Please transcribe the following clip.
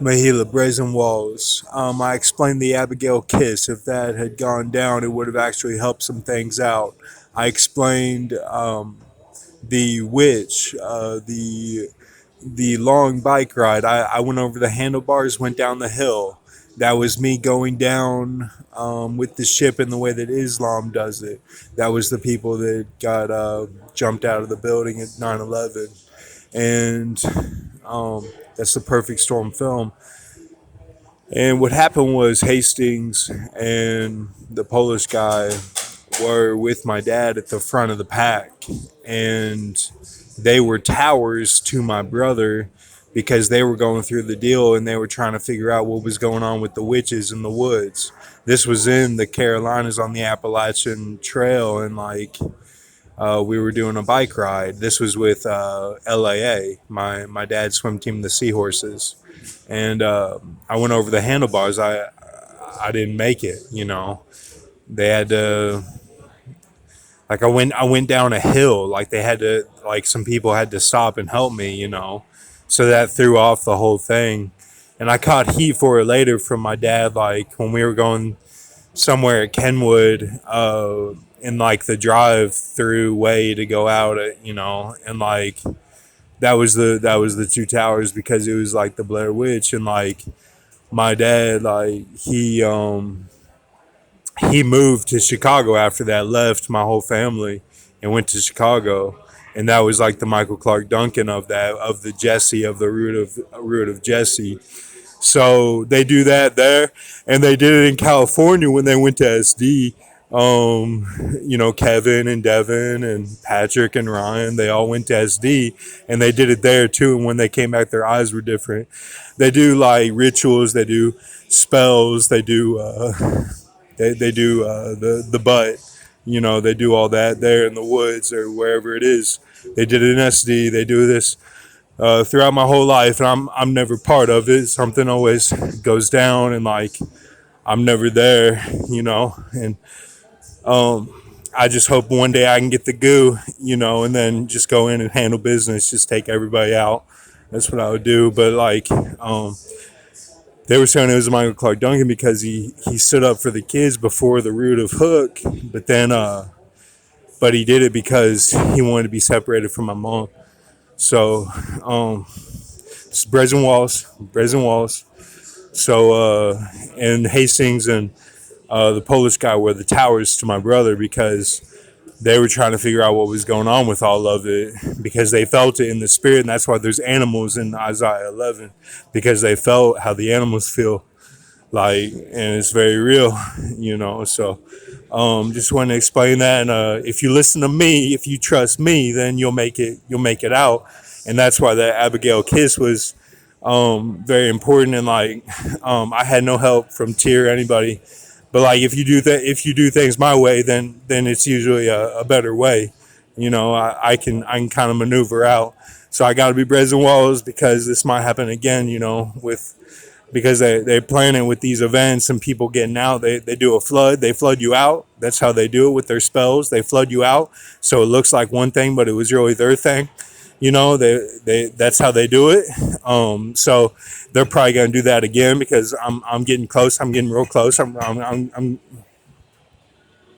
Mahila Brazen Walls. I explained the Abigail kiss. If that had gone down, it would have actually helped some things out. I explained the witch, the long bike ride. I went over the handlebars, went down the hill. That was me going down with the ship in the way that Islam does it. That was the people that got jumped out of the building at 9/11, and that's the Perfect Storm film. And what happened was Hastings and the Polish guy were with my dad at the front of the pack, and they were towers to my brother because they were going through the deal and they were trying to figure out what was going on with the witches in the woods. This was in the Carolinas on the Appalachian Trail, and we were doing a bike ride. This was with LAA, my dad's swim team, the Seahorses, and I went over the handlebars. I didn't make it. They had to, I went down a hill. Like they had to, like some people had to stop and help me. So that threw off the whole thing. And I caught heat for it later from my dad, like when we were going somewhere at Kenwood, in like the drive through way to go out and like that was the two towers because it was like the Blair Witch. And like my dad, like he moved to Chicago after that, left my whole family and went to Chicago. And that was like the Michael Clark Duncan of that, of the Jesse, of the root of Jesse. So they do that there, and they did it in California when they went to SD. Kevin and Devin and Patrick and Ryan, they all went to SD, and they did it there too. And when they came back, their eyes were different. They do like rituals, they do spells, they do they do the butt. They do all that there in the woods or wherever it is. They did it in SD. They do this throughout my whole life, and I'm never part of it. Something always goes down, and like I'm never there, and I just hope one day I can get the goo, and then just go in and handle business, just take everybody out. That's what I would do. But like they were saying it was Michael Clark Duncan because he stood up for the kids before the root of Hook, but he did it because he wanted to be separated from my mom. So it's Brazen Walls. So and Hastings and the Polish guy were the towers to my brother because they were trying to figure out what was going on with all of it because they felt it in the spirit. And that's why there's animals in Isaiah 11, because they felt how the animals feel, like, and it's very real, So just want to explain that. And if you listen to me, if you trust me, then you'll make it out. And that's why that Abigail kiss was very important. And like I had no help from Tyr or anybody. But like if you do things my way, then it's usually a better way. I can kind of maneuver out. So I got to be Brazen Walls because this might happen again. Because they plan it with these events and people getting out. They do a flood. They flood you out. That's how they do it with their spells. They flood you out, so it looks like one thing, but it was really their thing. That's how they do it. So they're probably gonna do that again because I'm getting close. I'm getting real close. I'm